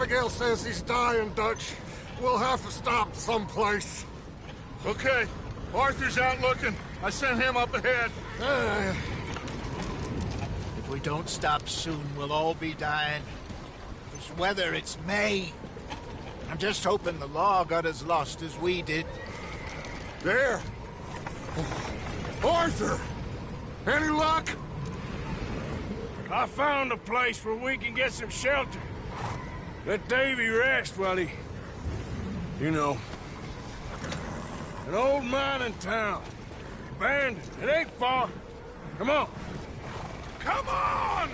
Abigail says he's dying, Dutch. We'll have to stop someplace. Okay. Arthur's out looking. I sent him up ahead. If we don't stop soon, we'll all be dying. This weather, it's May. I'm just hoping the law got as lost as we did. There! Arthur! Any luck? I found a place where we can get some shelter. Let Davy rest while he... You know. An old mining town. Abandoned. It ain't far. Come on. Come on!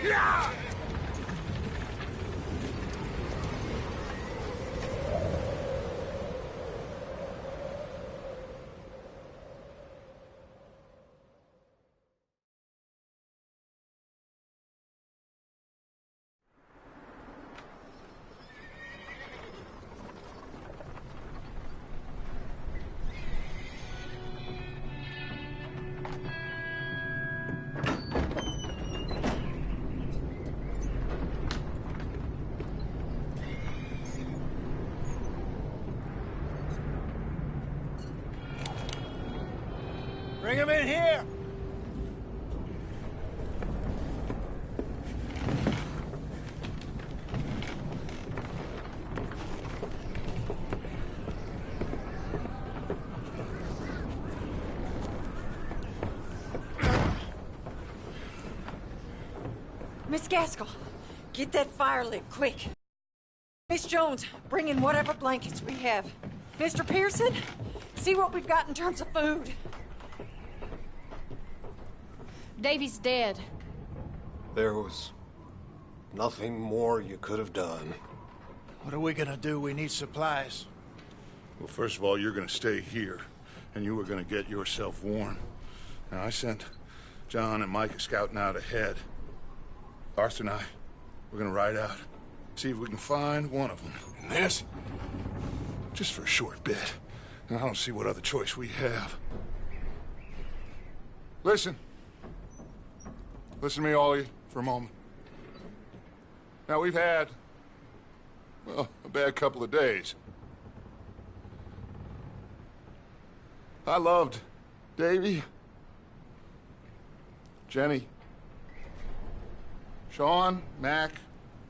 Yeah! Bring him in here! Miss Gaskell, get that fire lit, quick. Miss Jones, bring in whatever blankets we have. Mr. Pearson, see what we've got in terms of food. Davy's dead. There was nothing more you could have done. What are we gonna do? We need supplies. Well, first of all, you're gonna stay here, and you were gonna get yourself warm. Now, I sent John and Micah scouting out ahead. Arthur and I, we're gonna ride out, see if we can find one of them. And this, just for a short bit. And I don't see what other choice we have. Listen. Listen to me, all of you, for a moment. Now, we've had, well, a bad couple of days. I loved Davy, Jenny, Sean, Mac.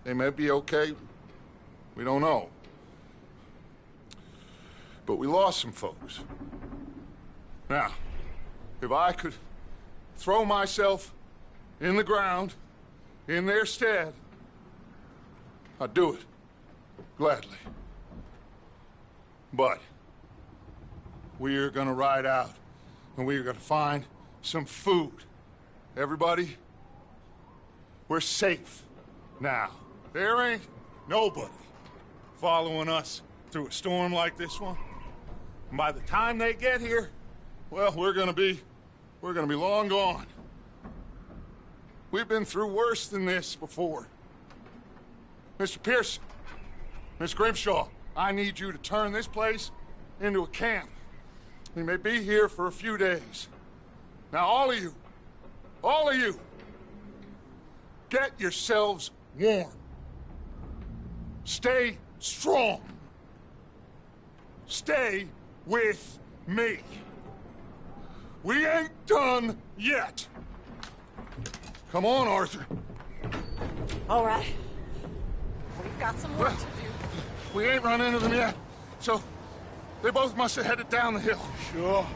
They may be okay. We don't know. But we lost some folks. Now, if I could throw myself in the ground, in their stead, I'd do it, gladly. But we're gonna ride out, and we're gonna find some food. Everybody, we're safe now. There ain't nobody following us through a storm like this one. And by the time they get here, well, we're gonna be long gone. We've been through worse than this before. Mr. Pearson, Miss Grimshaw, I need you to turn this place into a camp. We may be here for a few days. Now, all of you, get yourselves warm. Stay strong. Stay with me. We ain't done yet. Come on, Arthur. All right. We've got some work to do. We ain't run into them yet, so they both must have headed down the hill. Sure.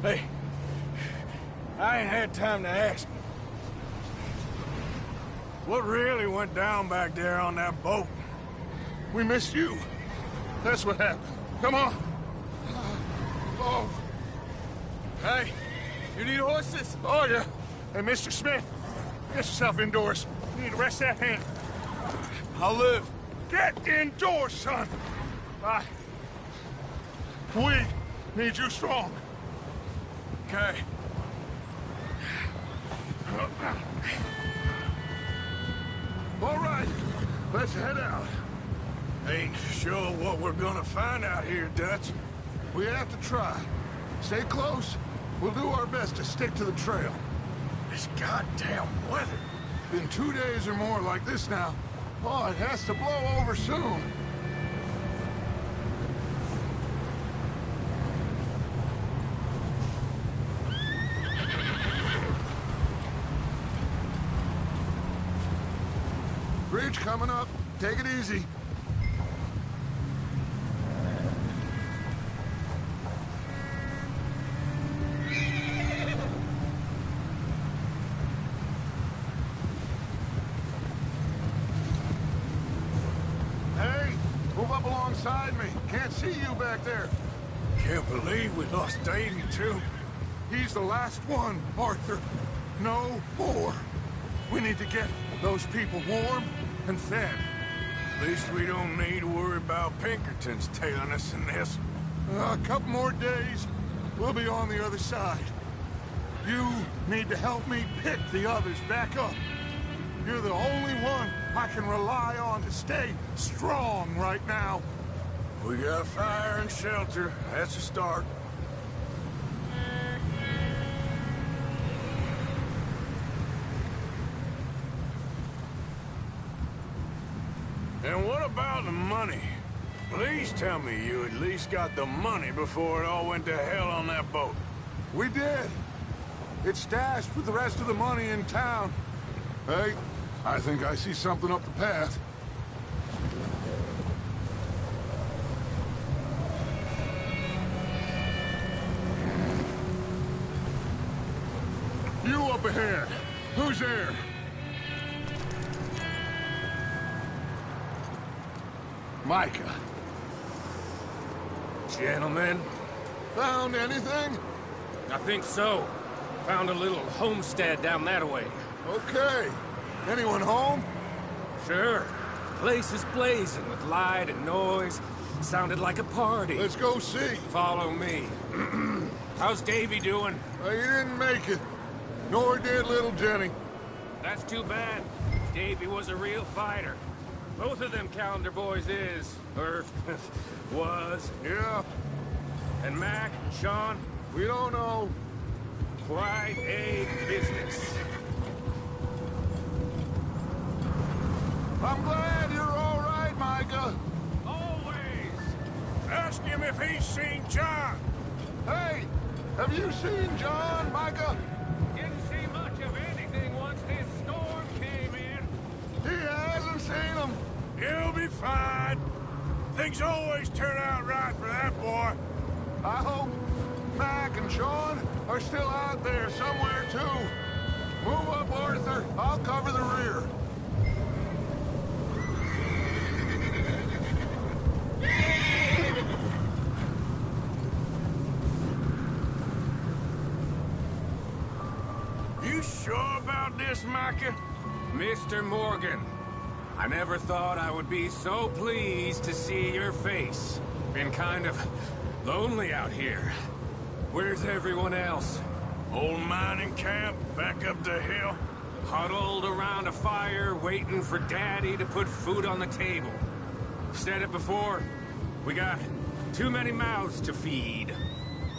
Hey, I ain't had time to ask. What really went down back there on that boat? We missed you. That's what happened. Come on. Oh. Hey, you need horses? Oh, yeah. Hey, Mr. Smith, get yourself indoors. You need to rest that hand. I'll live. Get indoors, son. We need you strong. Okay. All right, let's head out. Ain't sure what we're gonna find out here, Dutch. We have to try. Stay close. We'll do our best to stick to the trail. This goddamn weather. Been 2 days or more like this now. Oh, it has to blow over soon. Bridge coming up. Take it easy. Alongside me. Can't see you back there. Can't believe we lost Davy, too. He's the last one, Arthur. No more. We need to get those people warm and fed. At least we don't need to worry about Pinkertons tailing us in this. A couple more days, we'll be on the other side. You need to help me pick the others back up. You're the only one I can rely on to stay strong right now. We got fire and shelter. That's a start. And what about the money? Please tell me you at least got the money before it all went to hell on that boat. We did. It's stashed with the rest of the money in town. Hey, I think I see something up the path. You up ahead. Who's there? Micah. Gentlemen? Found anything? I think so. Found a little homestead down that way. Okay. Anyone home? Sure. Place is blazing with light and noise. Sounded like a party. Let's go see. Follow me. How's Davy doing? He didn't make it. Nor did little Jenny. That's too bad. Davy was a real fighter. Both of them Calendar boys is. Or was. Yeah. And Mac, Sean? We don't know. Quite a business. I'm glad you're all right, Micah. Always. Ask him if he's seen John. Hey, have you seen John, Micah? Didn't see much of anything once this storm came in. He hasn't seen him. He'll be fine. Things always turn out right for that boy. I hope Mac and Sean are still out there somewhere, too. Move up, Arthur. I'll cover the rear. You sure about this, Micah? Mr. Morgan, I never thought I would be so pleased to see your face. Been kind of lonely out here. Where's everyone else? Old mining camp back up the hill. Huddled around a fire, waiting for Daddy to put food on the table. Said it before, we got too many mouths to feed.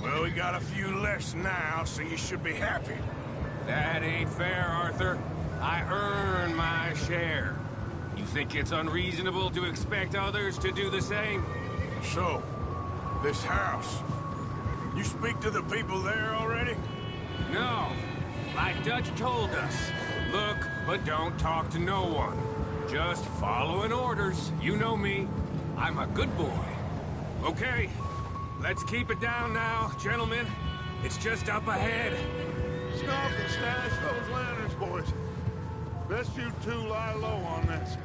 Well, we got a few less now, so you should be happy. That ain't fair, Arthur. I earn my share. You think it's unreasonable to expect others to do the same? So, this house. You speak to the people there already? No. Like Dutch told us, look, but don't talk to no one. Just following orders. You know me. I'm a good boy. Okay, let's keep it down now, gentlemen. It's just up ahead. Snuff and stash those lanterns, boys. Best you two lie low on this.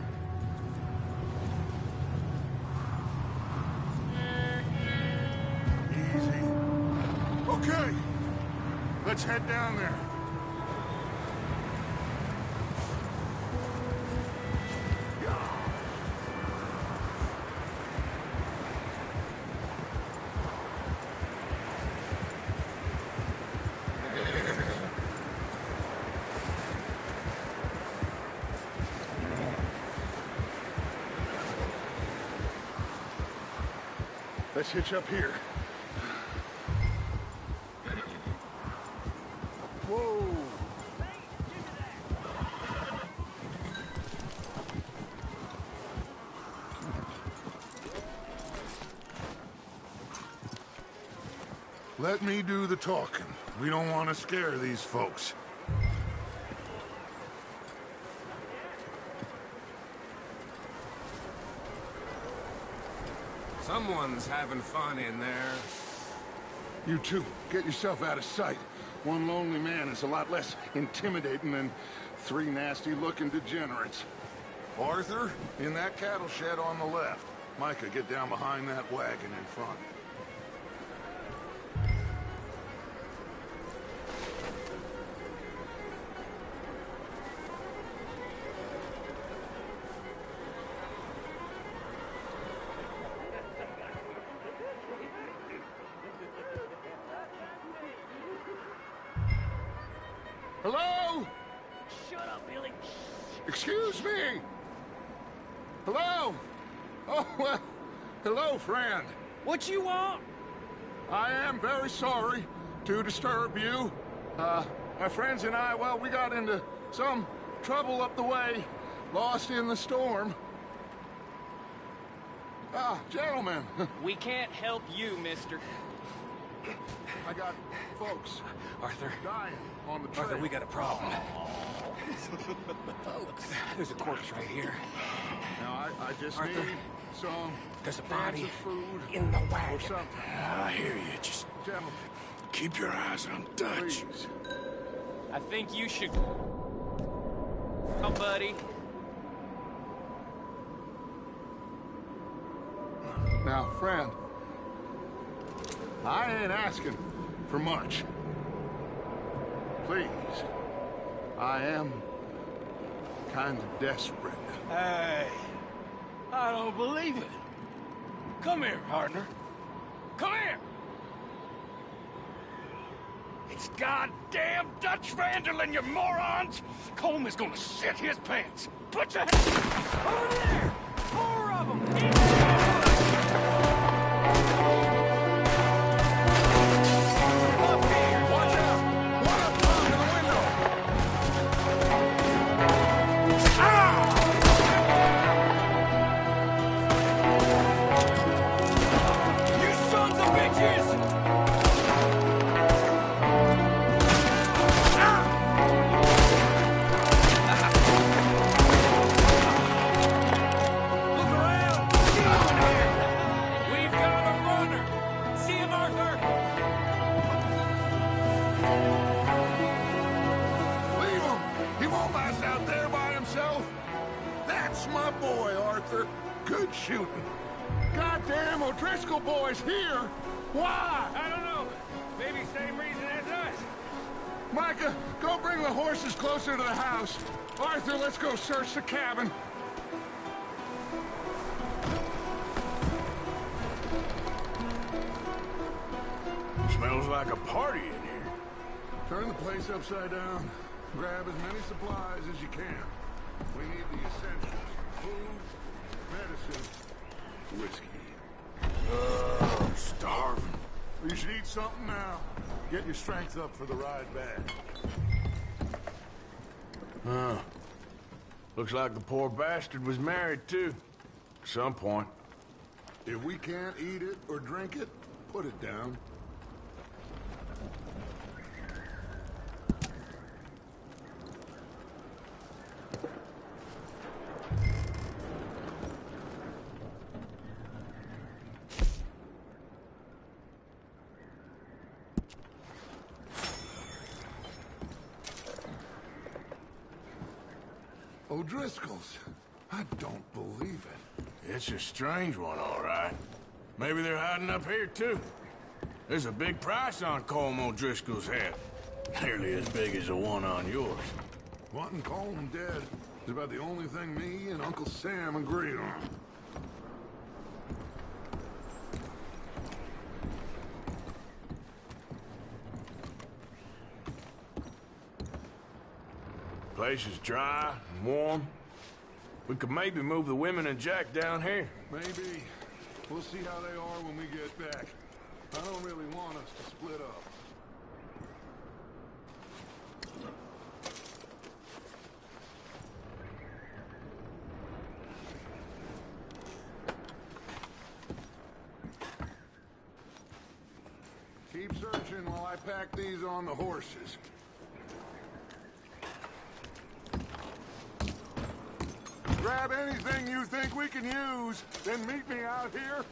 Easy. Okay. Let's head down there. Let's hitch up here. Whoa! Let me do the talking. We don't want to scare these folks. Someone's having fun in there. You two, get yourself out of sight. One lonely man is a lot less intimidating than three nasty-looking degenerates. Arthur, in that cattle shed on the left. Micah, get down behind that wagon in front. Hello? Shut up, Billy. Excuse me? Hello? Oh, well, hello, friend. What you want? I am very sorry to disturb you. My friends and I, well, we got into some trouble up the way, lost in the storm. Gentlemen, We can't help you, mister. I got folks Arthur. dying on the trail. Arthur, we got a problem. Folks. There's a corpse right here. Now, I just Arthur, need some there's a cans body of food in the or wagon. something. I hear you. Just Gentlemen, keep your eyes on Dutch. please. I think you should... Oh, buddy. Now, friend, I ain't asking for much. Please, I am kind of desperate. Hey, I don't believe it. Come here, partner. Come here. It's goddamn Dutch Vanderlyn, you morons! Colm is gonna shit his pants. Put your hands over there! 4 of them! Watch out! One up top in the window! You sons of bitches! Look around! Get on here! We've got a runner! See him, Arthur? Leave him! He won't last out there by himself. That's my boy, Arthur. Good shooting. Goddamn O'Driscoll boys here! Why? I don't know. Maybe same reason as us. Micah, go bring the horses closer to the house. Arthur, let's go search the cabin. Smells like a party in here. Turn the place upside down. Grab as many supplies as you can. We need the essentials. Food, medicine, whiskey. I'm starving. You should eat something now. Get your strength up for the ride back. Looks like the poor bastard was married, too. At some point. If we can't eat it or drink it, put it down. O'Driscoll's. I don't believe it. It's a strange one, all right. Maybe they're hiding up here, too. There's a big price on Colm O'Driscoll's head. Nearly as big as the one on yours. Wanting Colm dead is about the only thing me and Uncle Sam agree on. Place is dry and warm. We could maybe move the women and Jack down here. Maybe. We'll see how they are when we get back. I don't really want us to split up. Keep searching while I pack these on the horses. Grab anything you think we can use, then meet me out here.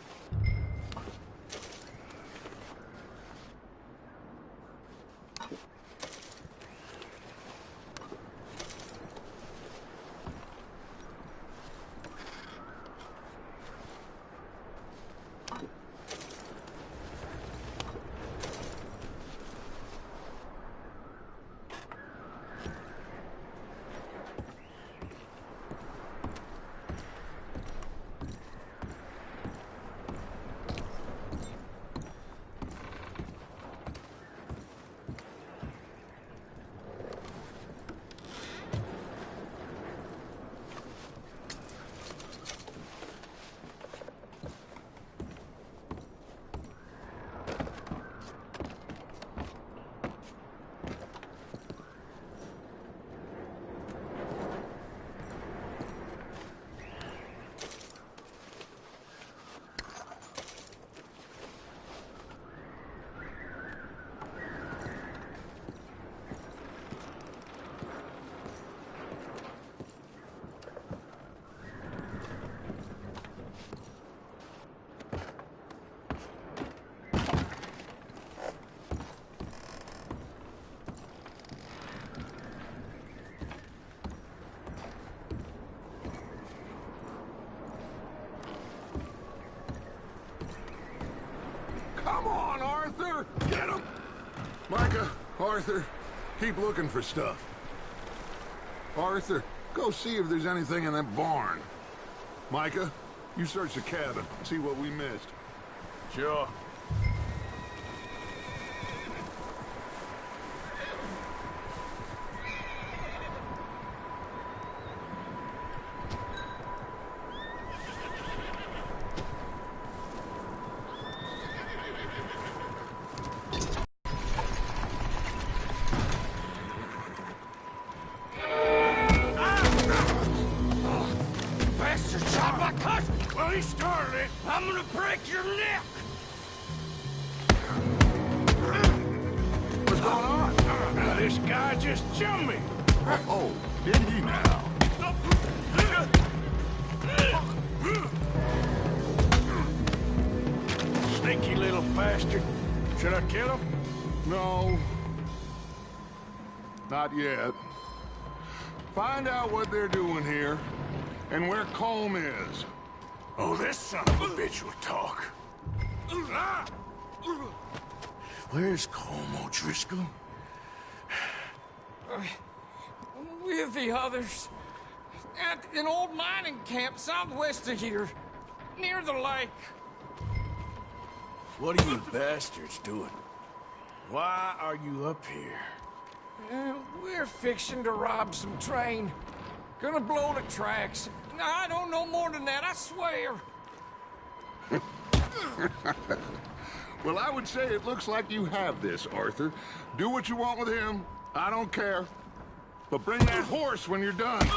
Come on, Arthur! Get him! Micah, Arthur, keep looking for stuff. Arthur, go see if there's anything in that barn. Micah, you search the cabin, see what we missed. Sure. Well, he started it. I'm gonna break your neck. What's going on? Now, this guy just jumped me. Oh, did he now? Sneaky little bastard. Should I kill him? No. Not yet. Find out what they're doing here, and where Colm is. Oh, this son of a bitch will talk. Where's Colm O'Driscoll? With the others. At an old mining camp southwest of here. Near the lake. What are you bastards doing? Why are you up here? We're fixing to rob some train. Gonna blow the tracks. I don't know more than that, I swear. Well, I would say it looks like you have this, Arthur. Do what you want with him. I don't care. But bring that horse when you're done.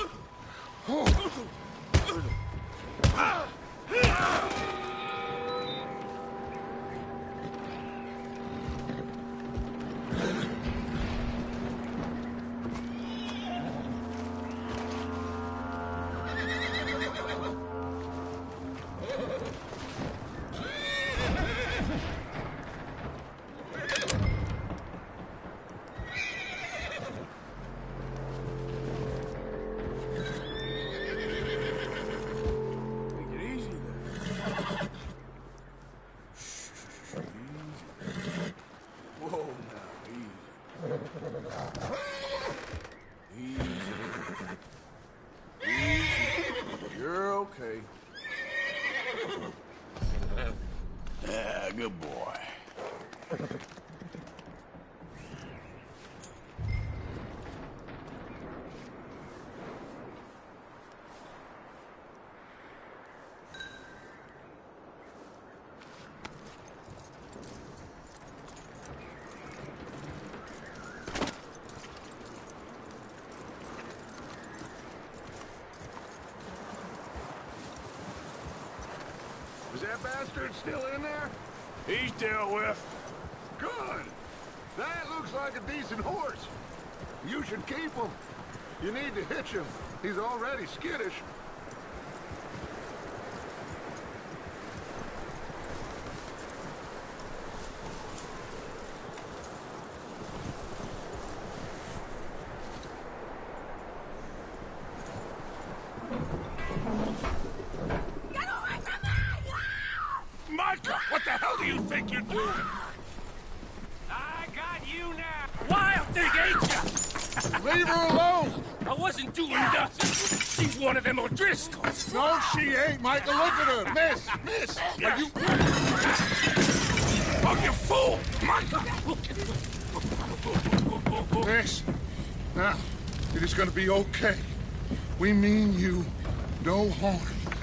You're okay. Good boy. Is that bastard still in there? He's dealt with. Good. That looks like a decent horse. You should keep him. You need to hitch him. He's already skittish. Micah, what the hell do you think you're doing? I got you now. Wild thing, ain't ya? Leave her alone! I wasn't doing nothing. She's one of them O'Driscolls. No, she ain't, Micah. Look at her. Miss, are you... Oh, you fool! Micah! Miss, now, it is gonna be okay. We mean you no harm.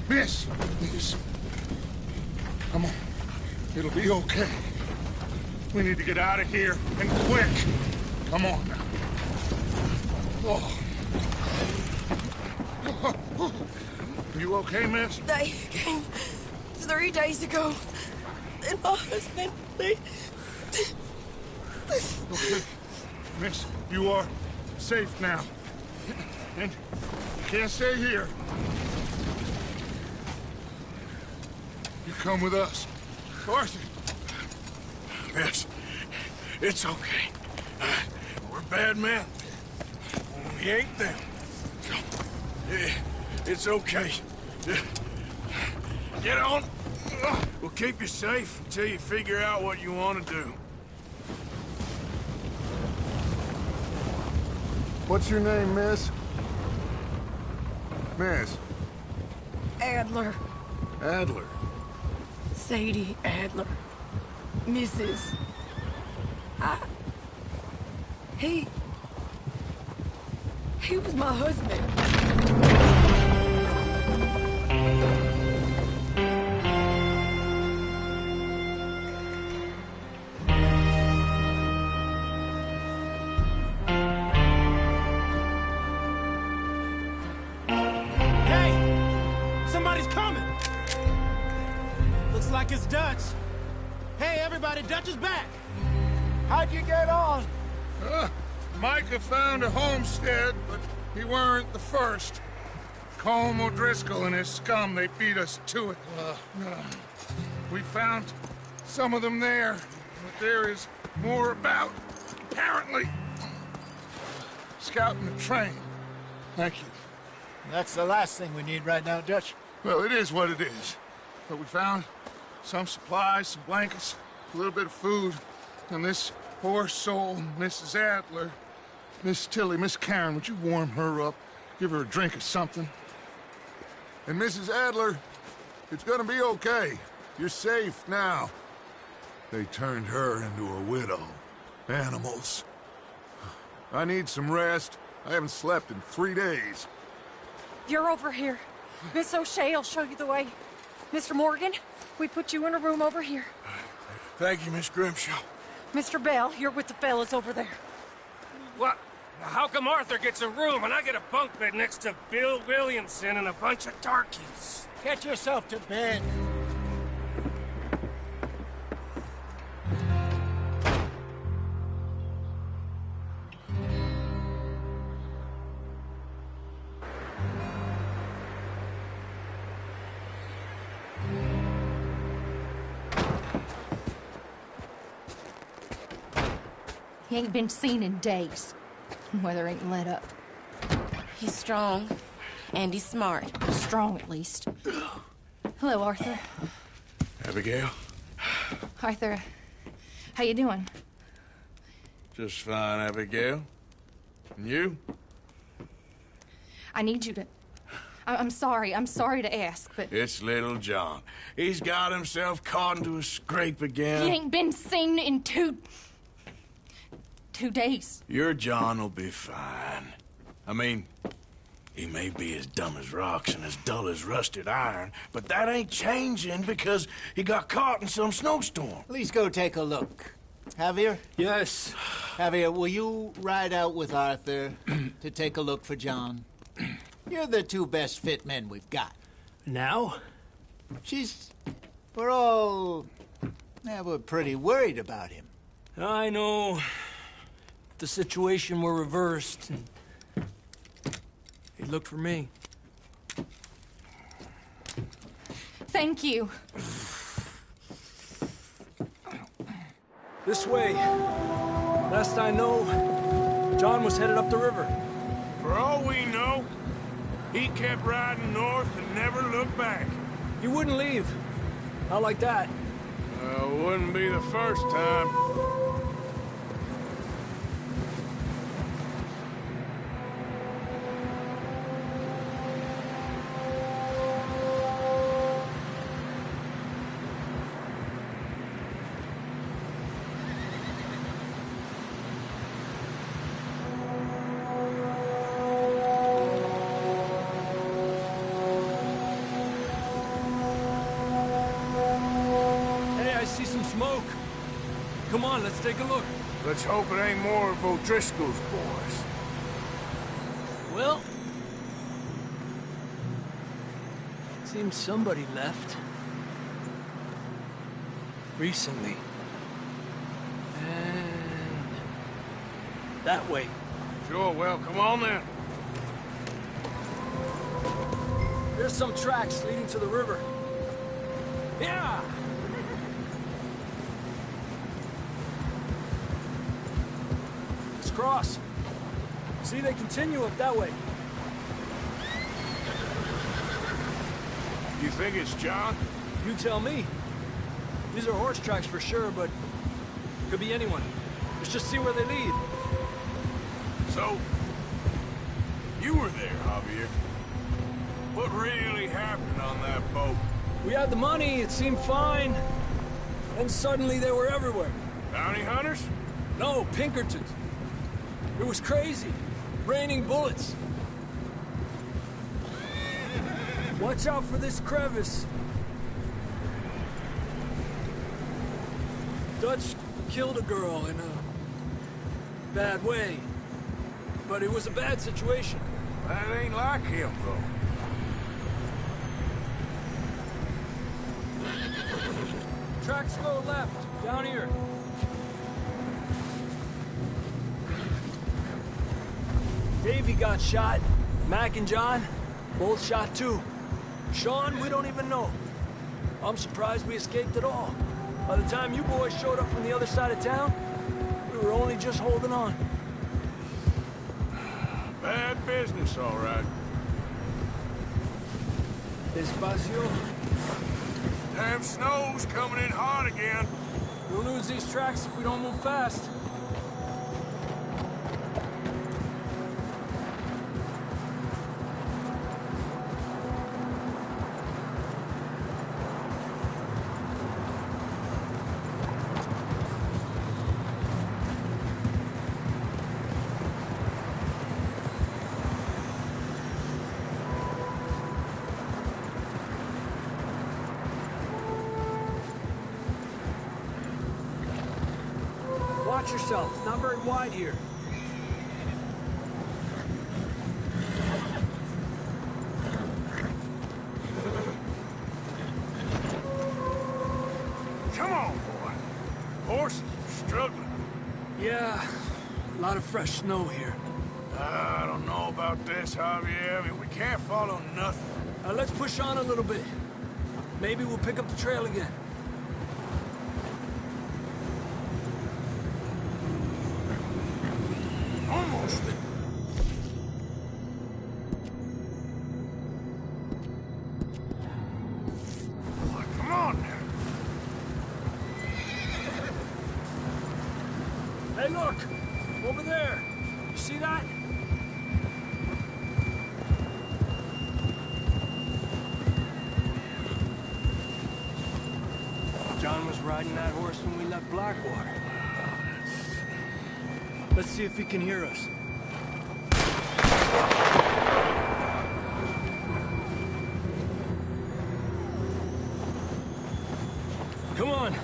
Miss, come on. It'll be okay. We need to get out of here, and quick. Come on now. Oh. You okay, miss? They came 3 days ago. And my husband, Okay. Miss, you are safe now. And you can't stay here. You come with us. Arthur. Miss, it's okay. We're bad men. We ain't them. It's okay. Get on. We'll keep you safe until you figure out what you want to do. What's your name, miss? Miss. Adler, Adler. Sadie Adler, Mrs. He was my husband. Hey! Somebody's coming! Looks like it's Dutch. Hey, everybody, Dutch is back! How'd you get on? Micah found a homestead, but he weren't the first. Colm O'Driscoll and his scum, they beat us to it. We found some of them there, but there is more about, apparently. Scouting the train. Thank you. That's the last thing we need right now, Dutch. Well, it is what it is. But we found some supplies, some blankets, a little bit of food, and this poor soul, Mrs. Adler. Miss Tilly, Miss Karen, would you warm her up? Give her a drink or something? And Mrs. Adler, it's gonna be okay. You're safe now. They turned her into a widow. Animals. I need some rest. I haven't slept in 3 days. You're over here. Miss O'Shea will show you the way. Mr. Morgan, we put you in a room over here. Thank you, Miss Grimshaw. Mr. Bell, you're with the fellas over there. What? How come Arthur gets a room and I get a bunk bed next to Bill Williamson and a bunch of darkies? Get yourself to bed. He ain't been seen in days. Weather ain't let up. He's strong, and he's smart. Strong, at least. Hello, Arthur. Abigail? Arthur, how you doing? Just fine, Abigail. And you? I need you to... I'm sorry to ask, but... It's little John. He's got himself caught into a scrape again. He ain't been seen in 2 days. Your John will be fine. I mean, he may be as dumb as rocks and as dull as rusted iron, but that ain't changing because he got caught in some snowstorm. Please go take a look. Javier? Yes. Javier, will you ride out with Arthur to take a look for John? You're the 2 best fit men we've got. Now? We're all... Yeah, we're pretty worried about him. I know. If the situation were reversed, he'd look for me. Thank you. This way. Last I know, John was headed up the river. For all we know, he kept riding north and never looked back. He wouldn't leave. Not like that. Wouldn't be the first time. Smoke. Come on, let's take a look. Let's hope it ain't more of O'Driscoll's boys. Well, seems somebody left. Recently. And that way. Sure, well, come on then. There's some tracks leading to the river. Yeah! Cross. See, they continue up that way. You think it's John? You tell me. These are horse tracks for sure, but could be anyone. Let's just see where they lead. So, you were there, Javier. What really happened on that boat? We had the money, it seemed fine. Then suddenly they were everywhere. Bounty hunters? No, Pinkertons. It was crazy. Raining bullets. Watch out for this crevice. Dutch killed a girl in a bad way. But it was a bad situation. That ain't like him, though. Tracks go left, down here. Davey got shot. Mac and John, both shot too. Sean, we don't even know. I'm surprised we escaped at all. By the time you boys showed up from the other side of town, we were only just holding on. Bad business, all right. Despacio. Damn snow's coming in hot again. We'll lose these tracks if we don't move fast. Watch yourself. It's not very wide here. Come on, boy. Horses are struggling. Yeah, a lot of fresh snow here. I don't know about this, Javier. I mean, we can't follow nothing. Let's push on a little bit. Maybe we'll pick up the trail again. Almost. Come on now. Hey, look! Over there! You see that? John was riding that horse when we left Blackwater. Let's see if he can hear us. Come on!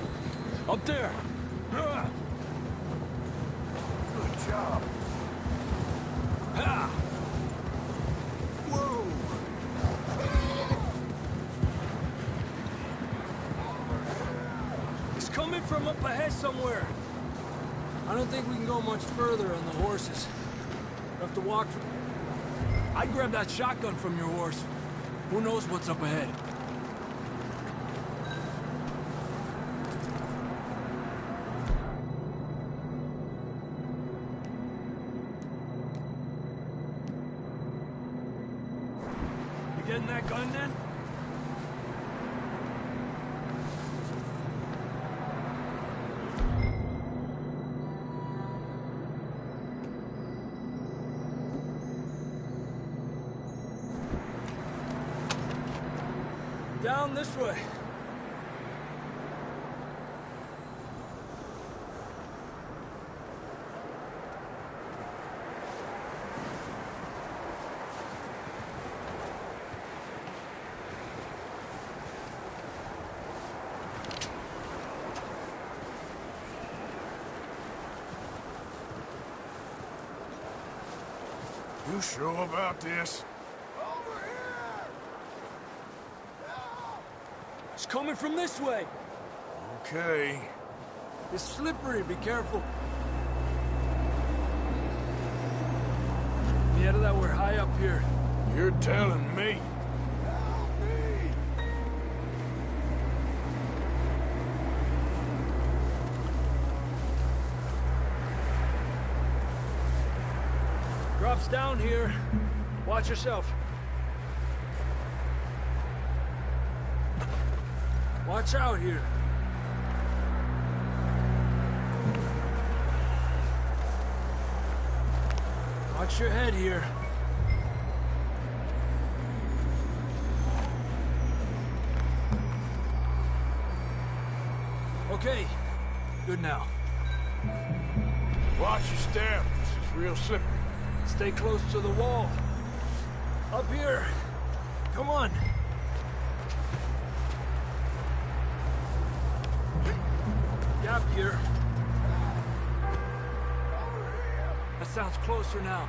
Up there! Good job. Ha! Whoa! It's coming from up ahead somewhere. I don't think we can go much further on the horses. We'll have to walk from... I'd grab that shotgun from your horse. Who knows what's up ahead? You getting that gun then? Down this way. You sure about this? It's coming from this way. Okay. It's slippery, be careful. Yeah, that we're high up here. You're telling me. Drops down here. Watch yourself. Watch out here. Watch your head here. Okay. Good now. Watch your step. This is real slippery. Stay close to the wall. Up here. Come on. Gap here. That sounds closer now.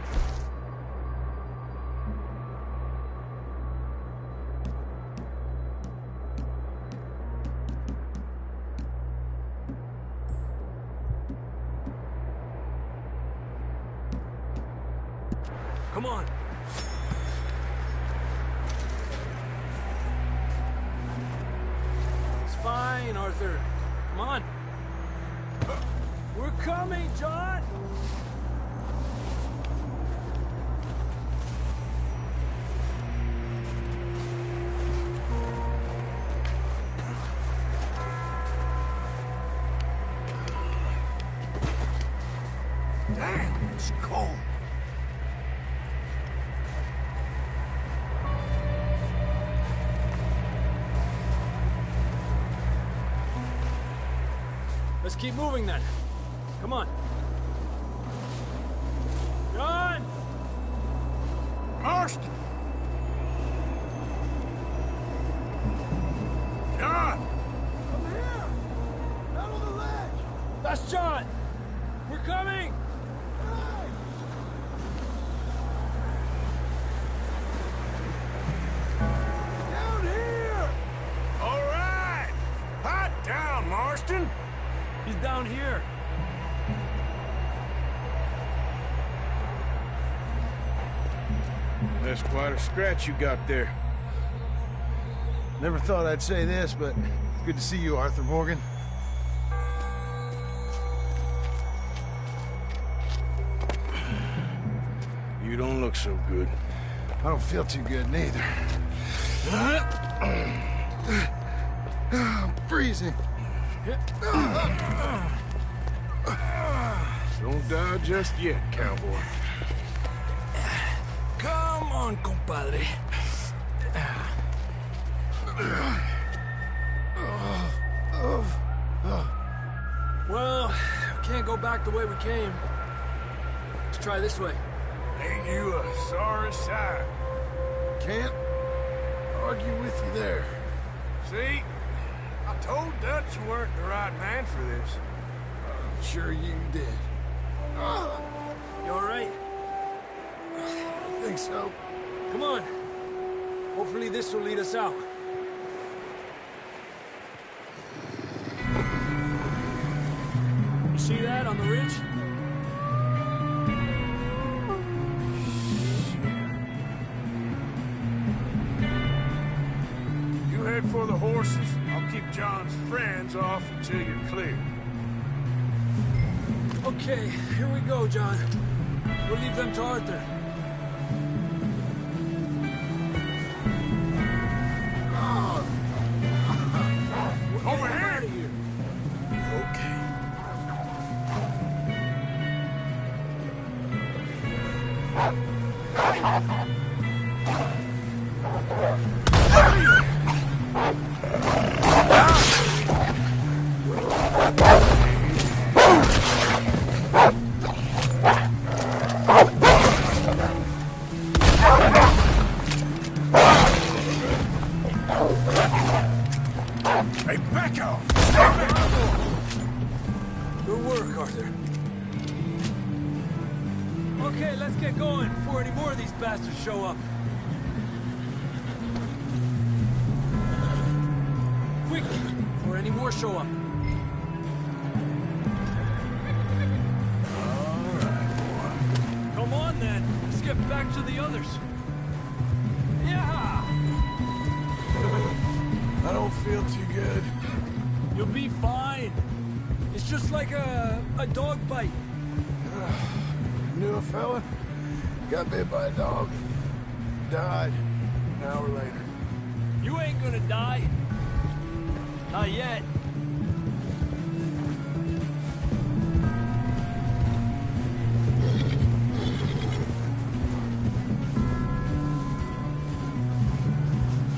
Come on. It's fine, Arthur. Come on. We're coming, John! Damn, it's cold. Let's keep moving then. Come on. John! Marston! John! Come here! Out on the ledge! That's John! We're coming! Hey! Down here! All right! Hot down, Marston! He's down here. That's quite a scratch you got there. Never thought I'd say this, but good to see you, Arthur Morgan. You don't look so good. I don't feel too good, neither. I'm freezing. Don't die just yet, cowboy. Come on, compadre. Well, we can't go back the way we came. Let's try this way. Ain't you a sorry sight? Can't argue with you there. See? I told Dutch you weren't the right man for this. I'm sure you did. You all right? I think so. Come on. Hopefully this will lead us out. You see that on the ridge? for the horses. I'll keep John's friends off until you're clear. Okay, here we go, John. We'll leave them to Arthur. Over here! Hey, back off! Good work, Arthur. Okay, let's get going before any more of these bastards show up. Quick, before any more show up. Come on, then. Let's get back to the others. Yeah! I don't feel too good. You'll be fine. It's just like a dog bite. Knew a fella, got bit by a dog, died an hour later. You ain't gonna die. Not yet.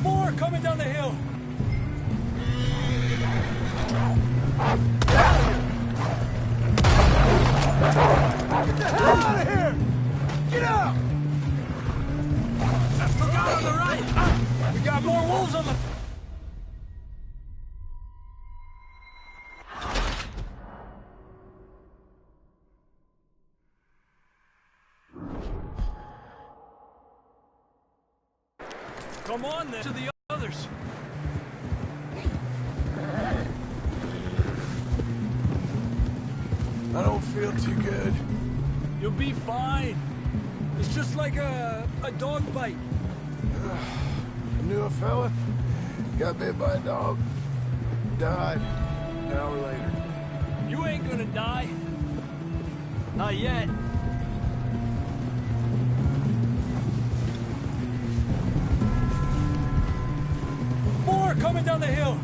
More coming down the hill. Get the hell out of here! Get out! Look out on the right! We got more wolves on the... Come on, then, to the others. I don't feel too good. You'll be fine. It's just like a dog bite. I knew a fella, got bit by a dog, died an hour later. You ain't gonna die. Not yet. More coming down the hill.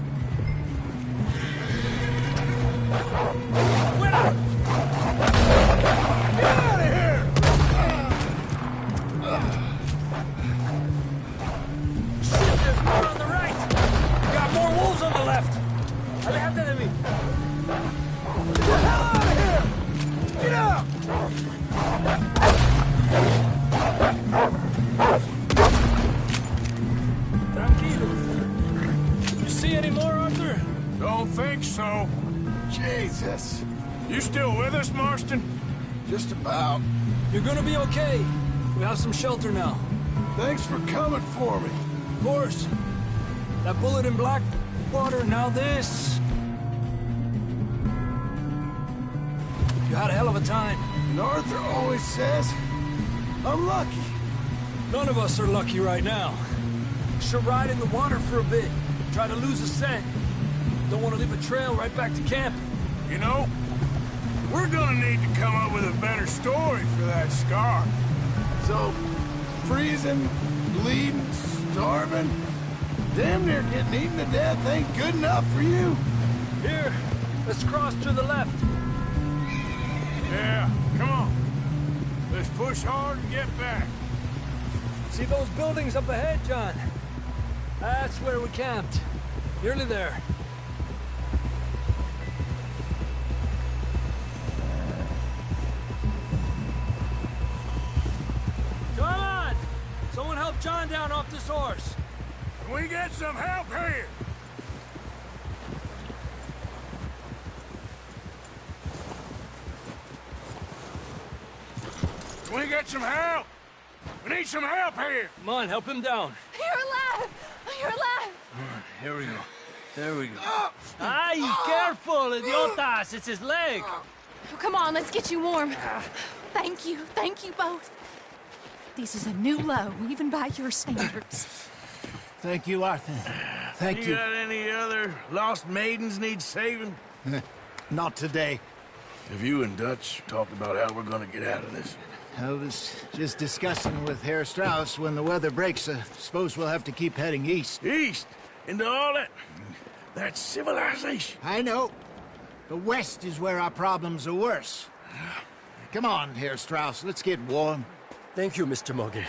Wait up! Get out of here! Shit, there's more on the right. We got more wolves on the left. Adelante de mí. Get the hell out of here! Get out! Tranquilo. You see any more, Arthur? Don't think so. Jesus. You still with us, Marston? Just about. You're gonna be okay. We have some shelter now. Thanks for coming for me. Of course. That bullet in Blackwater, now this. You had a hell of a time. And Arthur always says, I'm lucky. None of us are lucky right now. Should ride in the water for a bit. Try to lose a scent. Don't want to leave a trail right back to camp. You know, we're gonna need to come up with a better story for that scar. So, freezing, bleeding, starving, damn near getting eaten to death ain't good enough for you? Here, let's cross to the left. Yeah, come on. Let's push hard and get back. See those buildings up ahead, John? That's where we camped. Nearly there. Come on! Someone help John down off this horse. Can we get some help here? Can we get some help? We need some help here! Come on, help him down. You're alive! You're alive! Here we go. There we go. Ay, careful, idiotas! It's his leg! Oh, come on, let's get you warm. Thank you both. This is a new low, even by your standards. Thank you, Arthur. Thank you. You got any other lost maidens need saving? Not today. Have you and Dutch talked about how we're gonna get out of this? I was just discussing with Herr Strauss when the weather breaks. Suppose we'll have to keep heading east. East? Into all that... That's civilization. I know. The west is where our problems are worse. Come on, Herr Strauss, let's get warm. Thank you, Mr. Morgan.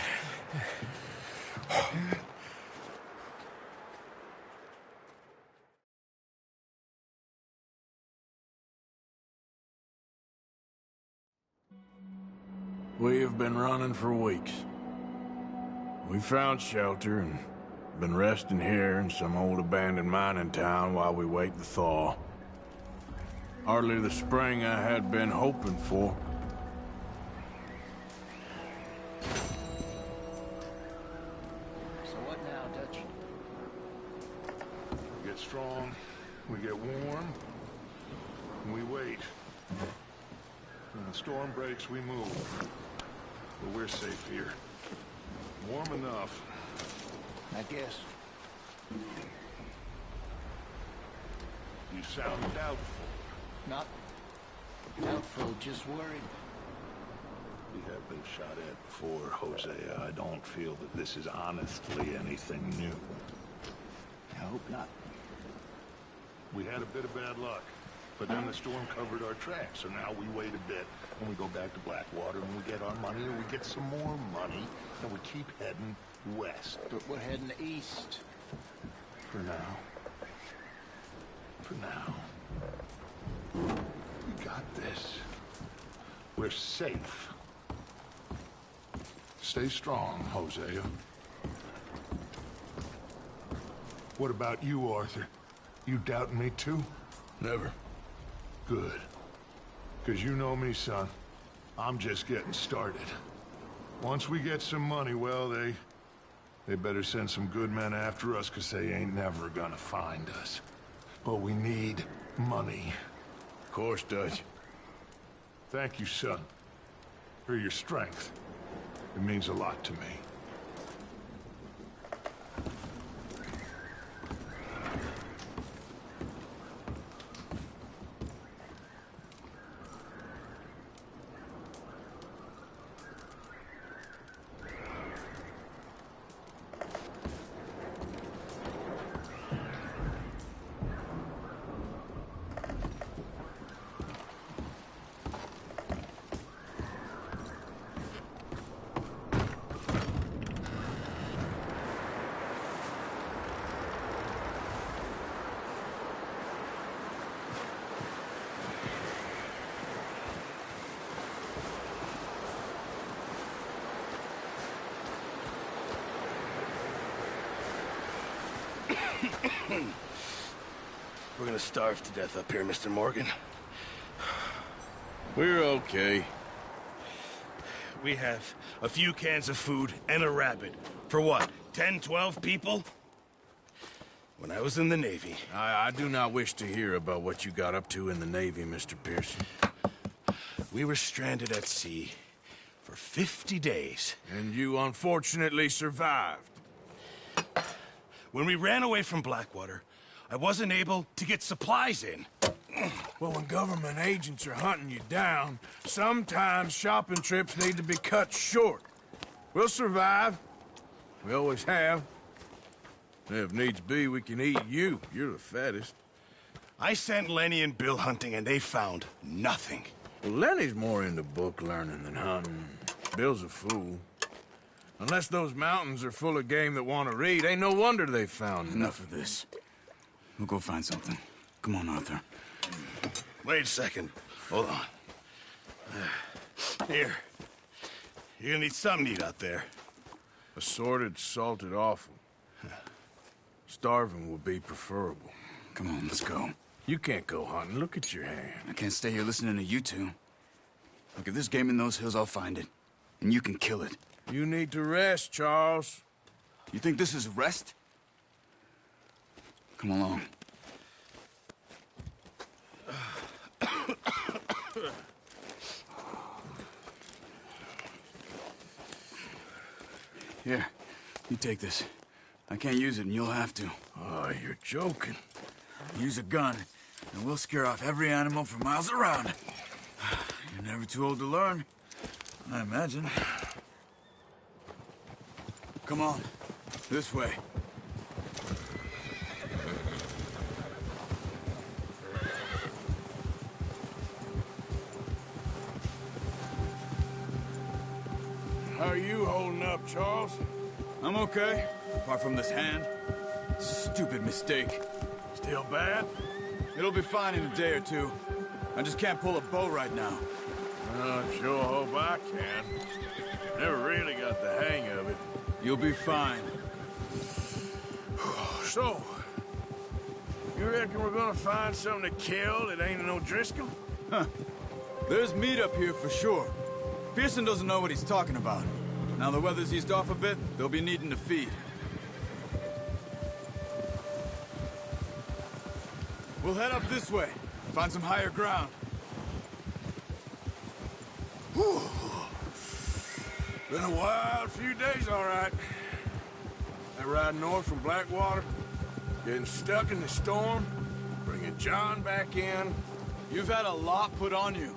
We have been running for weeks. We found shelter and been resting here in some old abandoned mining town while we wait the thaw. Hardly the spring I had been hoping for. So what now, Dutch? We get strong, we get warm, and we wait. When the storm breaks, we move. But we're safe here. Warm enough. I guess. You sound doubtful. Not doubtful, just worried. We have been shot at before, Hosea. I don't feel that this is honestly anything new. I hope not. We had a bit of bad luck, but then the storm covered our tracks, so now we wait a bit, and we go back to Blackwater, and we get our money, and we get some more money, and we keep heading west. But we're heading east. For now. For now. We got this. We're safe. Stay strong, Hosea. What about you, Arthur? You doubting me too? Never. Good. Because you know me, son. I'm just getting started. Once we get some money, well, they better send some good men after us, because they ain't never gonna find us. But we need money. Of course, Dutch. Thank you, son, for your strength. It means a lot to me. We're gonna starve to death up here, Mr. Morgan. We're okay. We have a few cans of food and a rabbit. For what, 10, 12 people? When I was in the Navy... I do not wish to hear about what you got up to in the Navy, Mr. Pearson. We were stranded at sea for 50 days. And you unfortunately survived. When we ran away from Blackwater, I wasn't able to get supplies in. Well, when government agents are hunting you down, sometimes shopping trips need to be cut short. We'll survive. We always have. If needs be, we can eat you. You're the fattest. I sent Lenny and Bill hunting, and they found nothing. Well, Lenny's more into book learning than hunting. Bill's a fool. Unless those mountains are full of game that want to read, ain't no wonder they found Enough of this. We'll go find something. Come on, Arthur. Wait a second. Hold on. Here. You're gonna need something to eat out there. Assorted, salted offal. Starving will be preferable. Come on, let's go. You can't go hunting. Look at your hand. I can't stay here listening to you two. Look, if there's game in those hills, I'll find it. And you can kill it. You need to rest, Charles. You think this is rest? Come along. Here, you take this. I can't use it, and you'll have to. Oh, you're joking. Use a gun, and we'll scare off every animal for miles around. You're never too old to learn, I imagine. Come on, this way. How are you holding up, Charles? I'm okay, apart from this hand. Stupid mistake. Still bad? It'll be fine in a day or two. I just can't pull a bow right now. I sure hope I can. Never really got the hang of it. You'll be fine. So, you reckon we're gonna find something to kill that ain't an O'Driscoll? Huh. There's meat up here for sure. Pearson doesn't know what he's talking about. Now the weather's eased off a bit, they'll be needing to feed. We'll head up this way, find some higher ground. Whew. Been a wild few days, all right. That ride north from Blackwater, getting stuck in the storm, bringing John back in. You've had a lot put on you.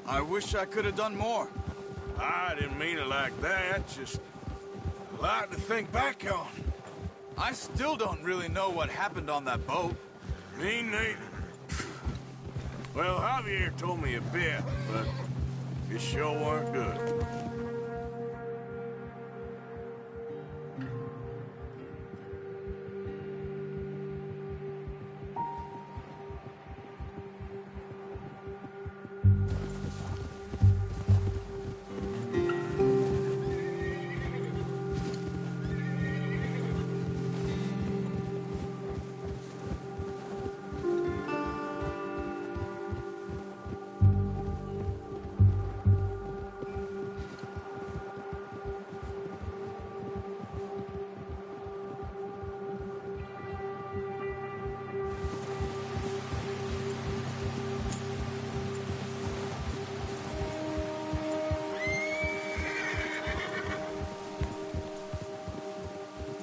I wish I could have done more. I didn't mean it like that, just a lot to think back on. I still don't really know what happened on that boat. Me neither. Well, Javier told me a bit, but it sure weren't good.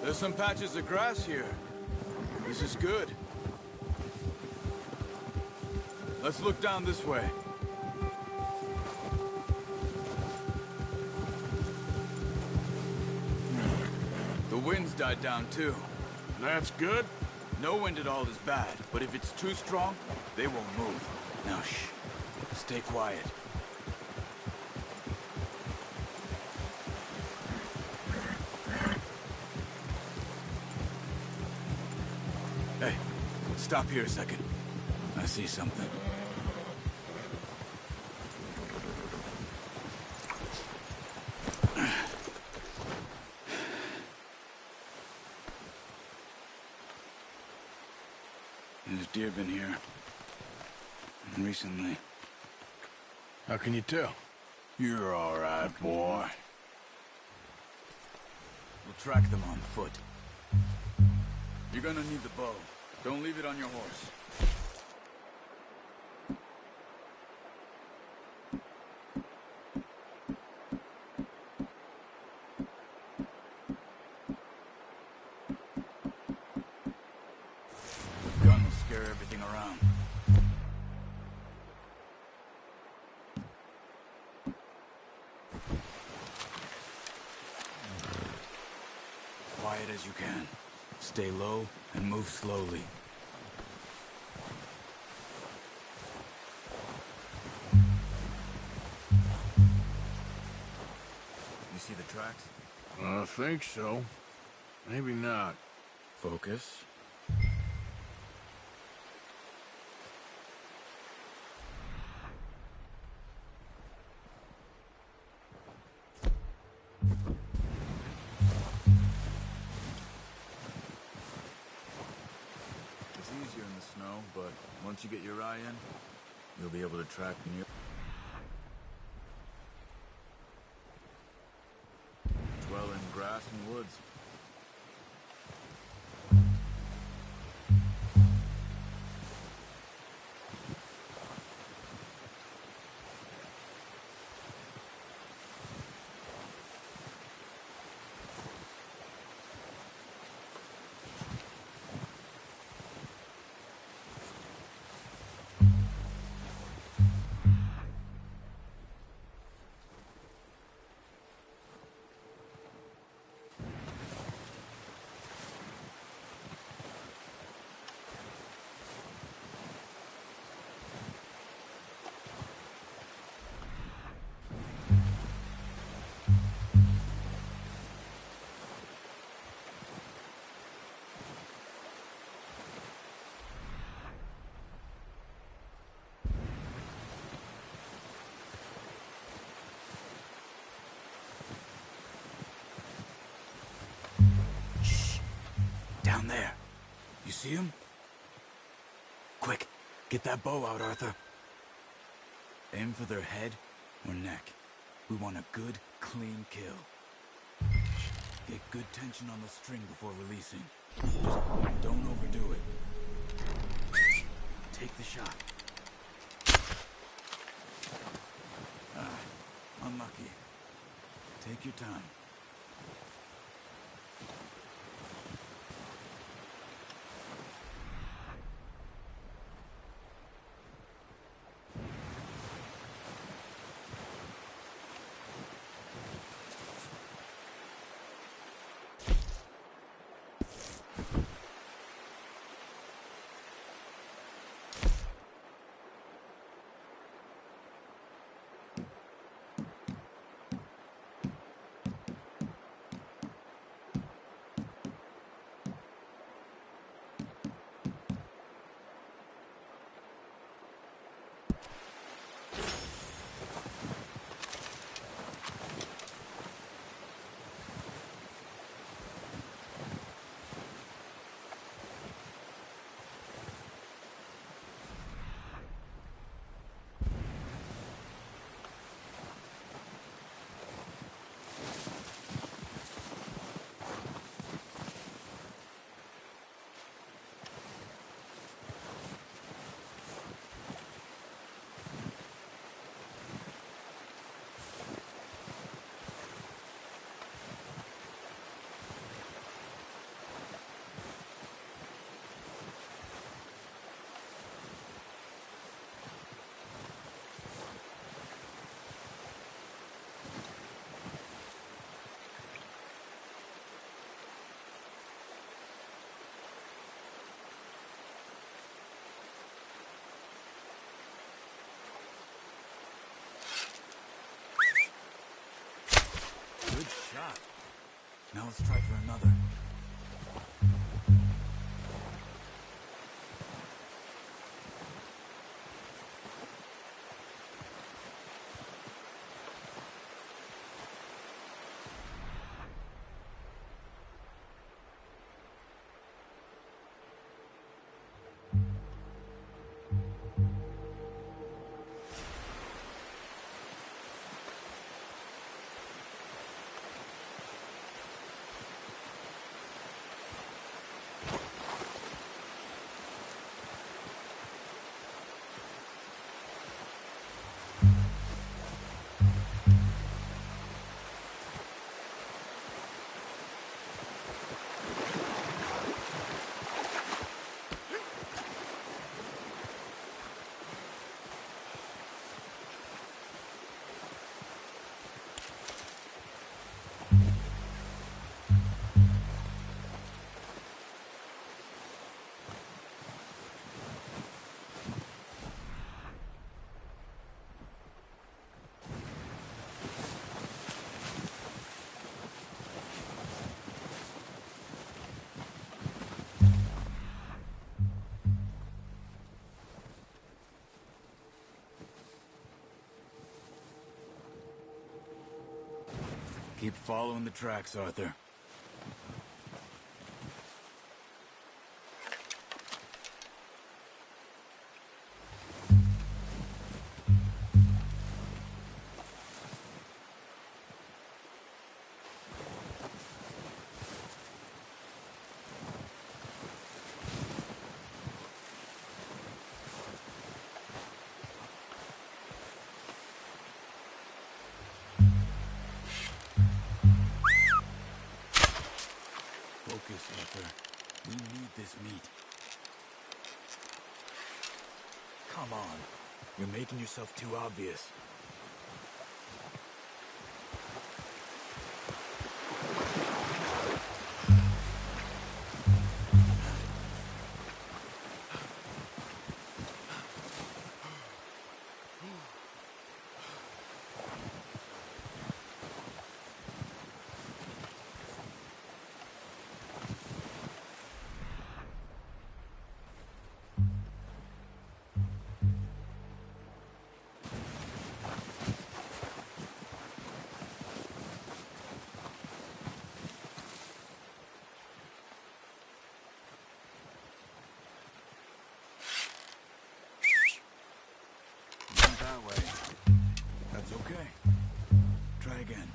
There's some patches of grass here. This is good. Let's look down this way. The wind's died down too. That's good? No wind at all is bad, but if it's too strong, they won't move. Now shh. Stay quiet. Hey, stop here a second. I see something. There's deer been here. Recently. How can you tell? You're all right, boy. We'll track them on foot. You're gonna need the bow. Don't leave it on your horse. The gun will scare everything around. Quiet as you can. Stay low and move slowly. You see the tracks? I think so. Maybe not. Focus. It's easier in the snow, but once you get your eye in, you'll be able to track near. Dwell in grass and woods. Down there. You see him? Quick, get that bow out, Arthur. Aim for their head or neck. We want a good, clean kill. Get good tension on the string before releasing. Just don't overdo it. Take the shot. Unlucky. Take your time. Good shot. Now let's try for another. Keep following the tracks, Arthur. Focus, Arthur. We need this meat. Come on. You're making yourself too obvious. that way. That's okay. Try again.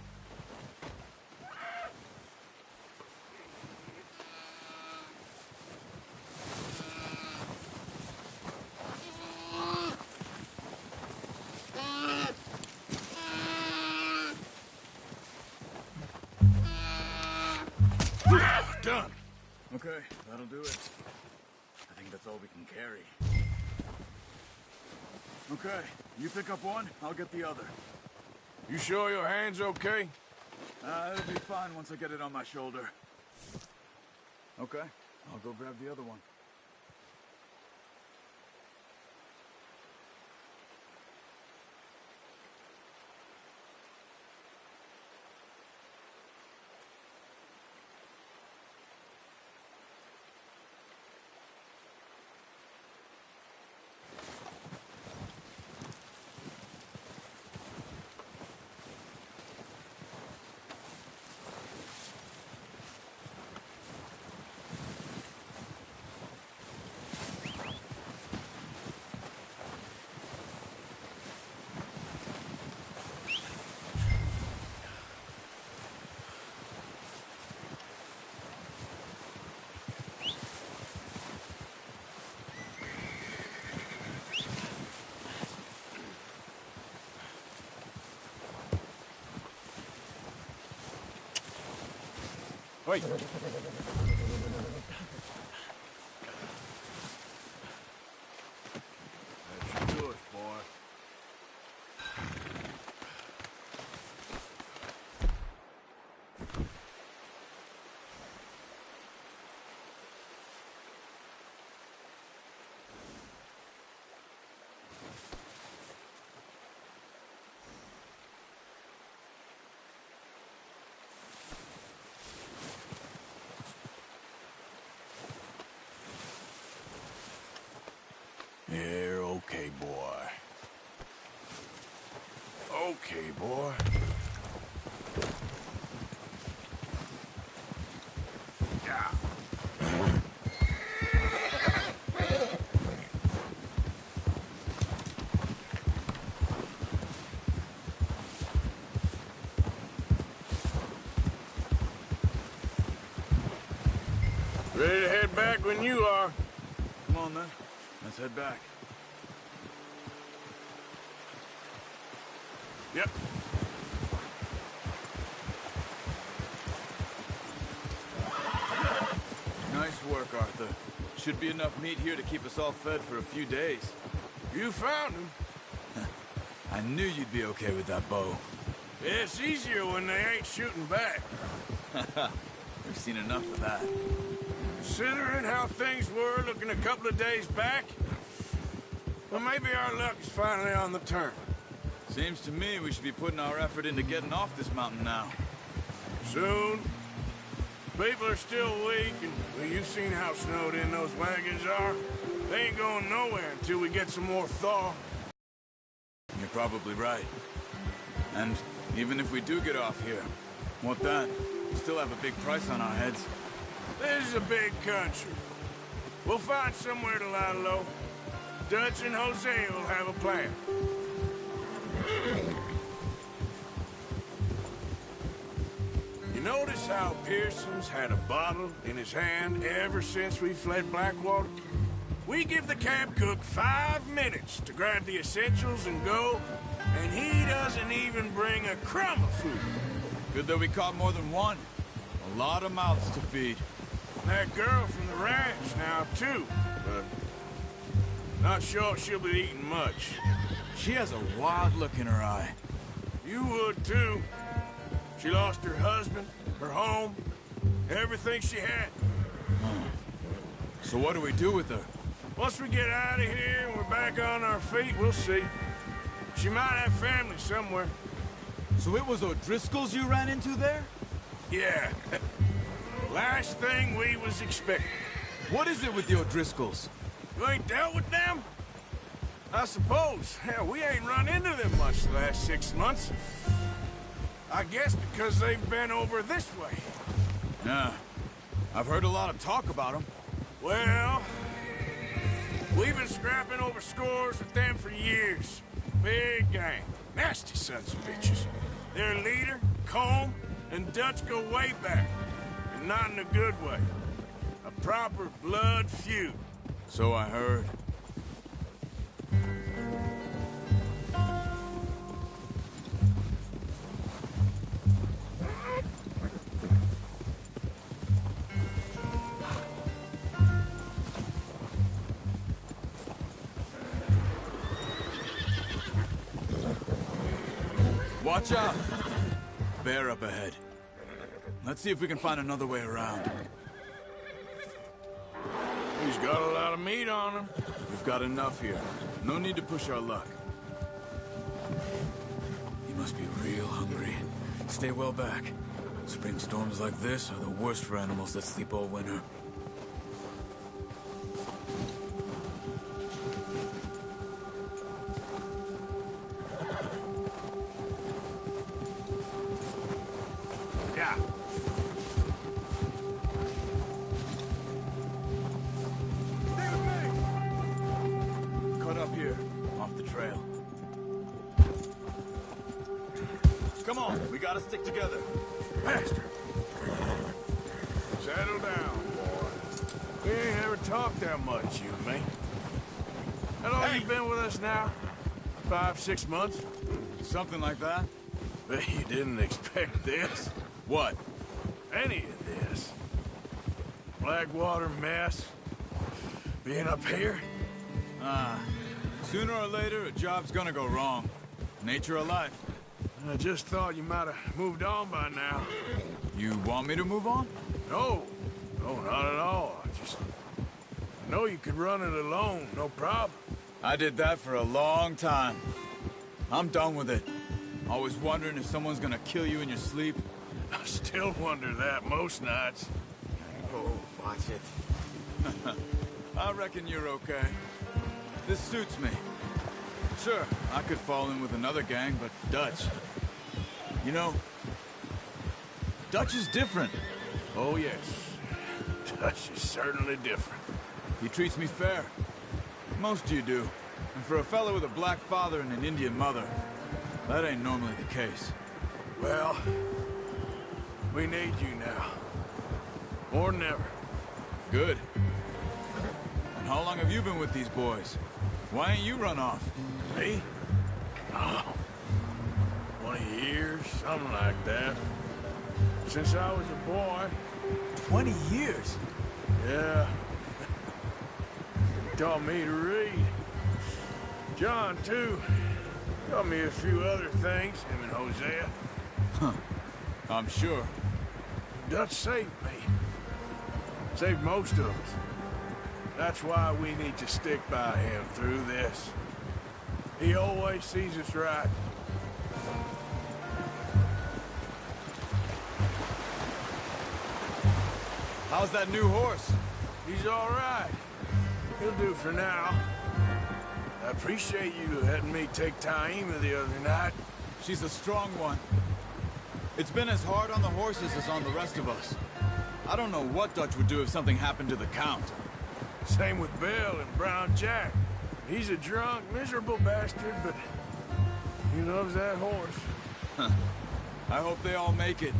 Done. Okay, that'll do it. I think that's all we can carry. Okay, you pick up one, I'll get the other. You sure your hand's okay? It'll be fine once I get it on my shoulder. Okay, I'll go grab the other one. Wait. That should do it, boy. You're okay, boy. Okay, boy. Yeah. Ready to head back when you are. Come on, then. Let's head back. Yep. Nice work, Arthur. Should be enough meat here to keep us all fed for a few days. You found him. I knew you'd be okay with that bow. It's easier when they ain't shooting back. We've seen enough of that. Considering how things were looking a couple of days back, well, maybe our luck is finally on the turn. Seems to me we should be putting our effort into getting off this mountain now. Soon. People are still weak, and well, you've seen how snowed in those wagons are. They ain't going nowhere until we get some more thaw. You're probably right. And even if we do get off here, what then? We still have a big price on our heads. This is a big country. We'll find somewhere to lie low. Dutch and Hosea will have a plan. You notice how Pearson's had a bottle in his hand ever since we fled Blackwater? We give the camp cook 5 minutes to grab the essentials and go, and he doesn't even bring a crumb of food. Good that we caught more than one. A lot of mouths to feed. That girl from the ranch now, too, but not sure she'll be eating much. She has a wild look in her eye. You would, too. She lost her husband, her home, everything she had. So what do we do with her? Once we get out of here and we're back on our feet, we'll see. She might have family somewhere. So it was O'Driscoll's you ran into there? Yeah. Last thing we was expecting. What is it with the O'Driscolls? You ain't dealt with them? I suppose. Hell, we ain't run into them much the last 6 months. I guess because they've been over this way. Yeah. I've heard a lot of talk about them. Well, we've been scrapping over scores with them for years. Big gang. Nasty sons of bitches. Their leader, Colm, and Dutch go way back. And not in a good way. A proper blood feud. So I heard. Watch out! Bear up ahead. Let's see if we can find another way around. He's got a lot of meat on him. We've got enough here. No need to push our luck. He must be real hungry. Stay well back. Spring storms like this are the worst for animals that sleep all winter. Yeah. Cut up here, off the trail. Come on, we gotta stick together. Master. Settle down, boy. We ain't ever talked that much, you and me. How long you been with us now? 5, 6 months? Something like that. Bet you didn't expect this. What? Any of this. Blackwater mess. Being up here? Sooner or later, a job's gonna go wrong. Nature of life. I just thought you might have moved on by now. You want me to move on? No. No, not at all. I know you could run it alone, no problem. I did that for a long time. I'm done with it. Always wondering if someone's gonna kill you in your sleep. I still wonder that most nights. Oh, watch it. I reckon you're okay. This suits me. Sure, I could fall in with another gang, but Dutch... You know, Dutch is different. Oh, yes. Dutch is certainly different. He treats me fair. Most of you do. And for a fellow with a black father and an Indian mother, that ain't normally the case. Well, we need you now. More than ever. Good. And how long have you been with these boys? Why ain't you run off? Me? Oh, 20 years, something like that. Since I was a boy. 20 years? Yeah. Taught me to read. John, too. Taught me a few other things, him and Hosea. Huh. I'm sure. Dutch saved me. Saved most of us. That's why we need to stick by him through this. He always sees us right. How's that new horse? He's all right. He'll do for now. I appreciate you letting me take Taima the other night. She's a strong one. It's been as hard on the horses as on the rest of us. I don't know what Dutch would do if something happened to the Count. Same with Bill and Brown Jack. He's a drunk, miserable bastard, but he loves that horse. I hope they all make it.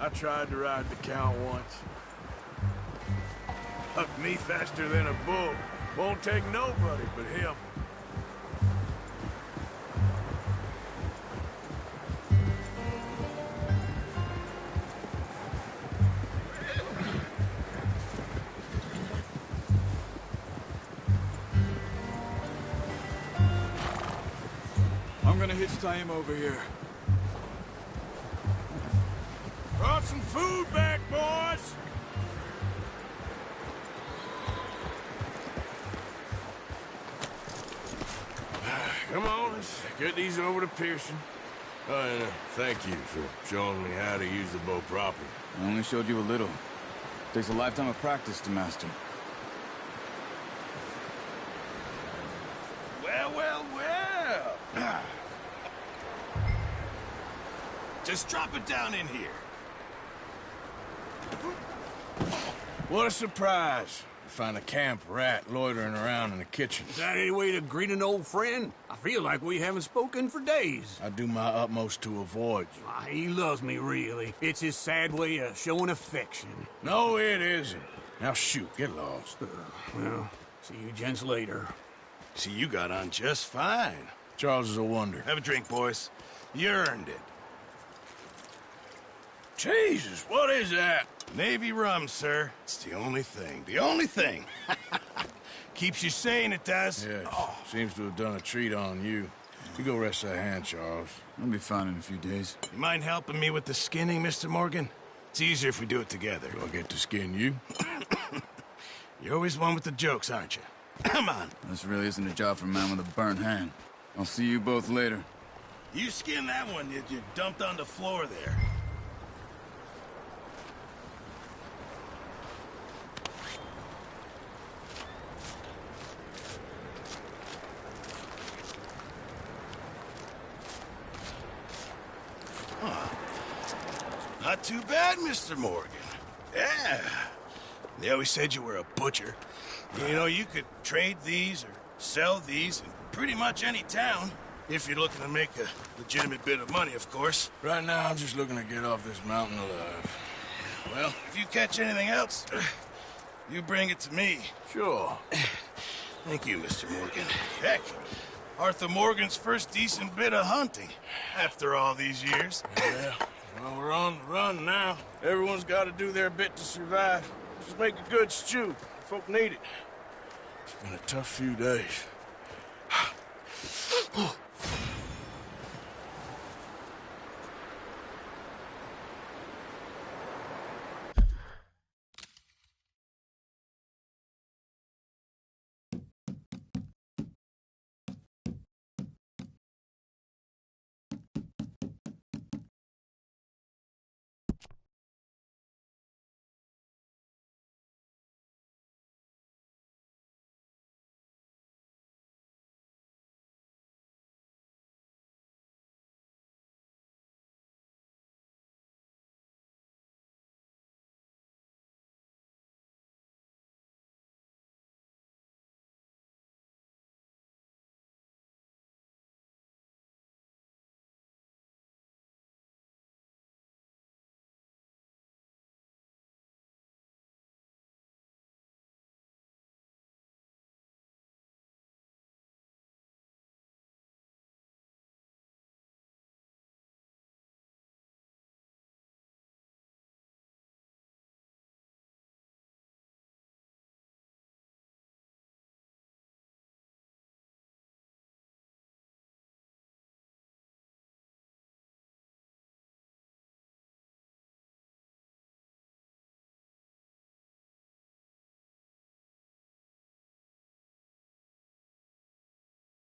I tried to ride the Count once. Hucked me faster than a bull. Won't take nobody but him. I'm gonna hitch Taima over here. Brought some food back, boys! Come on, let's get these over to Pearson. Oh, and thank you for showing me how to use the bow properly. I only showed you a little. Takes a lifetime of practice to master. Well, well, well! Just drop it down in here. What a surprise. Find a camp rat loitering around in the kitchen. Is that any way to greet an old friend? I feel like we haven't spoken for days. I do my utmost to avoid you. He loves me, really. It's his sad way of showing affection. No, it isn't. Now shoot, get lost. Well, see you gents later. See, you got on just fine. Charles is a wonder. Have a drink, boys. You earned it. Jesus, what is that? Navy rum, sir. It's the only thing. The only thing. Keeps you sane, it does. Yes. Seems to have done a treat on you. You go rest that hand, Charles. I'll be fine in a few days. You mind helping me with the skinning, Mr. Morgan? It's easier if we do it together. Do I get to skin you? You're always one with the jokes, aren't you? Come on. This really isn't a job for a man with a burnt hand. I'll see you both later. You skin that one you dumped on the floor there. Not too bad, Mr. Morgan. Yeah. They always said you were a butcher. You know, you could trade these or sell these in pretty much any town. If you're looking to make a legitimate bit of money, of course. Right now, I'm just looking to get off this mountain alive. Well, if you catch anything else, you bring it to me. Sure. Thank you, Mr. Morgan. Heck, Arthur Morgan's first decent bit of hunting after all these years. Yeah. Well, we're on the run now. Everyone's got to do their bit to survive. Just make a good stew. Folk need it. It's been a tough few days.